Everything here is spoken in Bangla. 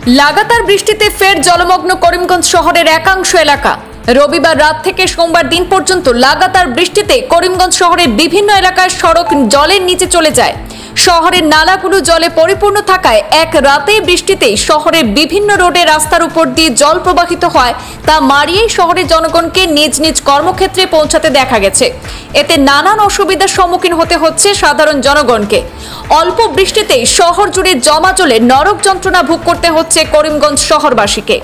লাগাতার বৃষ্টিতে ফের জলমগ্ন করিমগঞ্জ শহরের একাংশ এলাকা। রবিবার রাত থেকে সোমবার দিন পর্যন্ত লাগাতার বৃষ্টিতে করিমগঞ্জ শহরের বিভিন্ন এলাকায় সড়ক জলের নিচে চলে যায়। শহরের নালাগুলো জলে পরিপূর্ণ থাকায় এক রাতে বৃষ্টিতেই শহরের বিভিন্ন রোডে রাস্তার উপর দিয়ে জল প্রবাহিত হয়, তা মারিয়েই শহরের জনগণকে নিজ নিজ কর্মক্ষেত্রে পৌঁছাতে দেখা গেছে। এতে নানান অসুবিধার সম্মুখীন হতে হচ্ছে সাধারণ জনগণকে। অল্প বৃষ্টিতেই শহর জুড়ে জমা জলে নরক যন্ত্রণা ভোগ করতে হচ্ছে করিমগঞ্জ শহরবাসীকে।